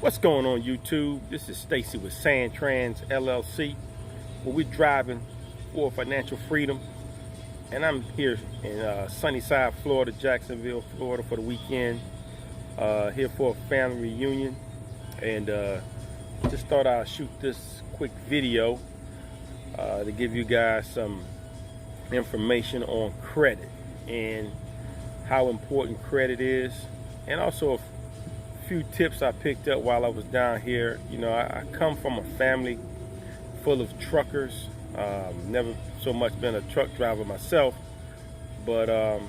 What's going on, YouTube? This is Stacy with Sandtrans LLC, where we're driving for financial freedom. And I'm here in Sunnyside, Florida, Jacksonville, Florida for the weekend. Here for a family reunion. And just thought I'd shoot this quick video to give you guys some information on credit and how important credit is, and also a few tips I picked up while I was down here. You know, I come from a family full of truckers. Never so much been a truck driver myself, but I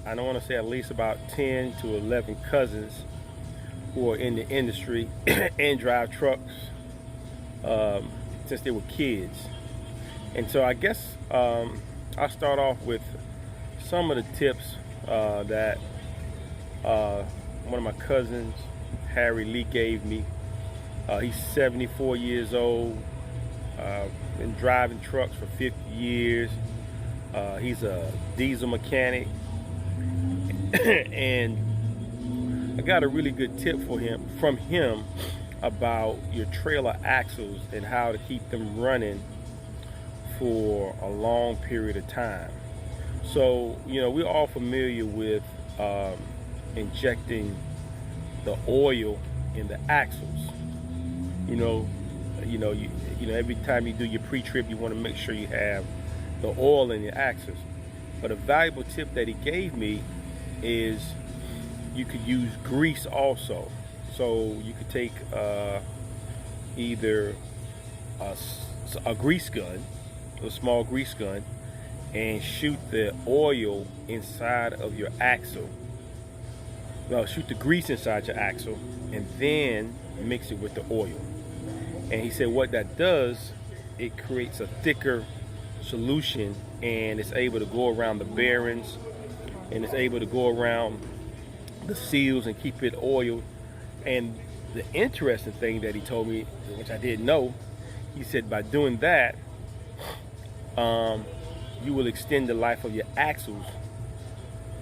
don't want to say at least about 10 to 11 cousins who are in the industry and drive trucks since they were kids. And so I guess I'll start off with some of the tips that one of my cousins, Harry Lee, gave me. He's 74 years old, been driving trucks for 50 years. He's a diesel mechanic, and I got a really good tip from him about your trailer axles and how to keep them running for a long period of time. So, you know, we're all familiar with injecting the oil in the axles. You know, every time you do your pre-trip, you want to make sure you have the oil in your axles. But a valuable tip that he gave me is you could use grease also. So you could take either a grease gun, a small grease gun, and shoot the oil inside of your axle. Well, shoot the grease inside your axle and then mix it with the oil. And he said what that does, it creates a thicker solution, and it's able to go around the bearings, and it's able to go around the seals and keep it oiled. And the interesting thing that he told me, which I didn't know, he said by doing that, you will extend the life of your axles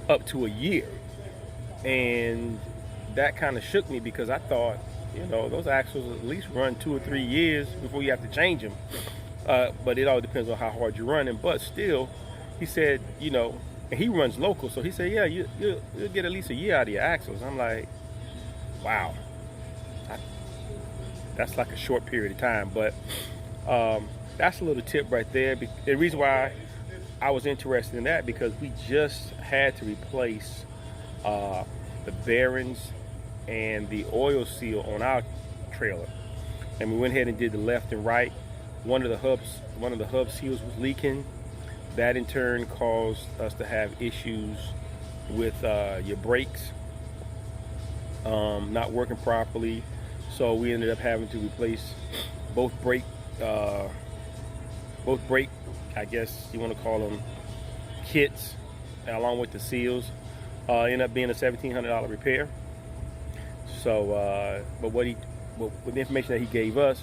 up to a year. And that kind of shook me, because I thought, you know, those axles at least run 2 or 3 years before you have to change them. But it all depends on how hard you're running. But still, he said, you know, and he runs local, so he said, yeah, you'll get at least a year out of your axles. I'm like, wow, that's like a short period of time. But that's a little tip right there. The reason why I was interested in that, because we just had to replace the bearings and the oil seal on our trailer, and we went ahead and did the left and right. One of the hub seals was leaking. That in turn caused us to have issues with your brakes not working properly. So we ended up having to replace both brake, I guess you want to call them, kits, along with the seals. Ended up being a $1,700 repair. So, but with the information that he gave us,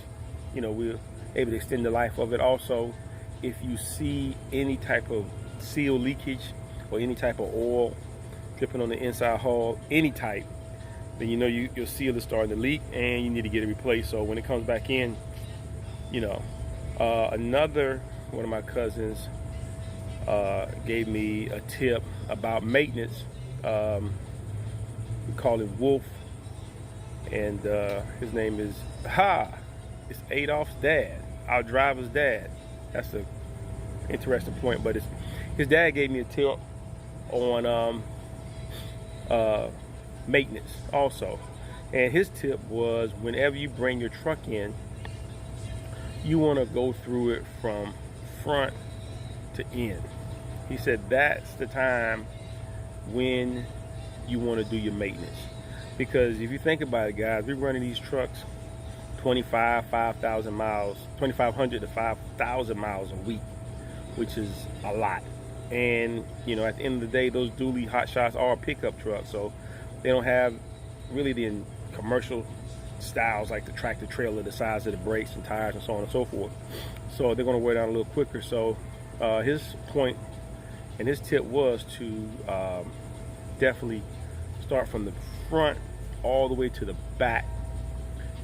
you know, we were able to extend the life of it. Also, if you see any type of seal leakage or any type of oil dripping on the inside hull, any type, then you know your seal is starting to leak and you need to get it replaced. So when it comes back in, you know, another one of my cousins gave me a tip about maintenance. We call him Wolf, and his name is it's Adolph's dad, our driver's dad. That's an interesting point. But his dad gave me a tip on maintenance also, and his tip was, whenever you bring your truck in, you want to go through it from front to end. He said that's the time when you want to do your maintenance, because if you think about it, guys, we're running these trucks 5,000 miles, 2,500 to 5,000 miles a week, which is a lot. And you know, at the end of the day, those dually HOTSHOTs are pickup trucks, so they don't have really the commercial styles like the tractor trailer, the size of the brakes and tires and so on and so forth. So they're going to wear down a little quicker. So his point and his tip was to definitely start from the front all the way to the back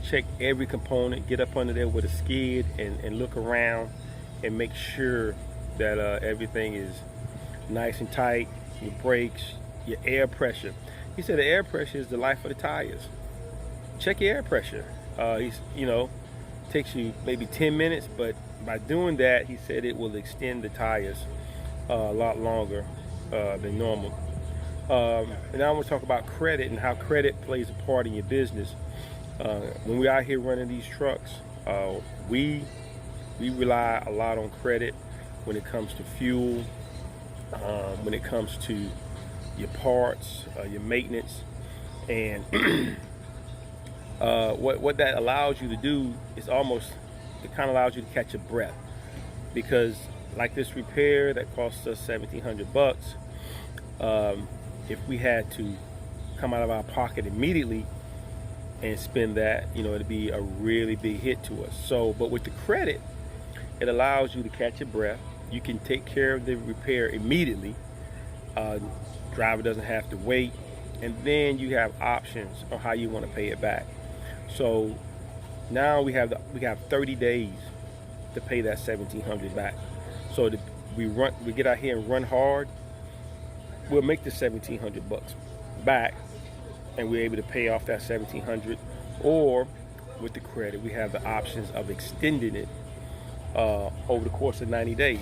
check every component, get up under there with a skid and look around and make sure that everything is nice and tight. Your brakes, your air pressure. He said the air pressure is the life of the tires. Check your air pressure. Takes you maybe 10 minutes, but by doing that, he said it will extend the tires a lot longer than normal. And now I want to talk about credit and how credit plays a part in your business. When we're out here running these trucks, we rely a lot on credit when it comes to fuel, when it comes to your parts, your maintenance, and what that allows you to do is it kind of allows you to catch your breath, because like this repair that cost us $1,700, if we had to come out of our pocket immediately and spend that, it'd be a really big hit to us. But with the credit, it allows you to catch your breath. You can take care of the repair immediately. Driver doesn't have to wait, and then you have options on how you want to pay it back. So now we have 30 days to pay that $1,700 back. So we get out here and run hard, we'll make the $1,700 back, and we're able to pay off that $1,700. Or with the credit, we have the options of extending it over the course of 90 days,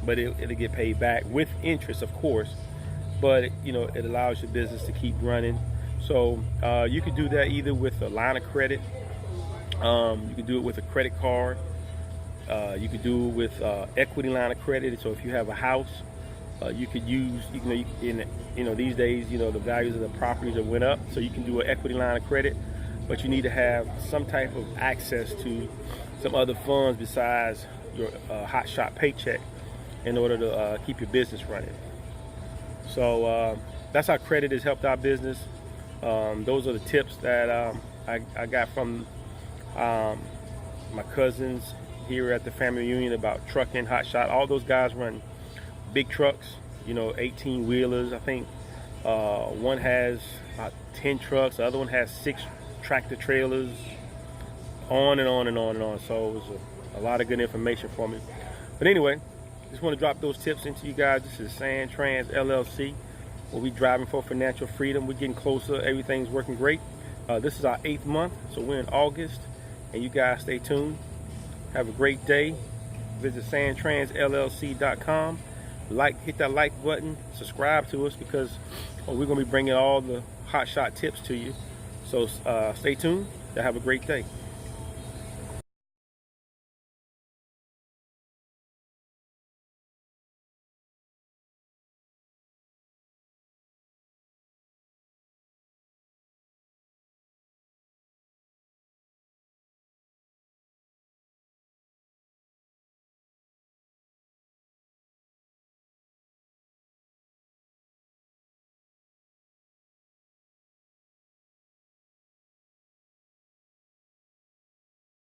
but it'll get paid back with interest, of course. But it allows your business to keep running. So you could do that either with a line of credit. You could do it with a credit card. You could do it with equity line of credit. So if you have a house, you could use, these days, the values of the properties have went up, so you can do an equity line of credit, but you need to have some type of access to some other funds besides your HOTSHOT paycheck in order to keep your business running. So that's how credit has helped our business. Those are the tips that I got from my cousins here at the family reunion about trucking, HOTSHOT. All those guys run big trucks, 18 wheelers. I think one has about 10 trucks, the other one has 6 tractor trailers, on and on and on and on. So it was a lot of good information for me. But anyway, just want to drop those tips into you guys. This is Sandtrans LLC, where we're driving for financial freedom. We're getting closer. Everything's working great. This is our 8th month, so we're in August, and you guys stay tuned. Have a great day. Visit SandtransLLC.com. Hit that like button, subscribe to us, because we're going to be bringing all the HOTSHOT tips to you. So stay tuned. Have a great day.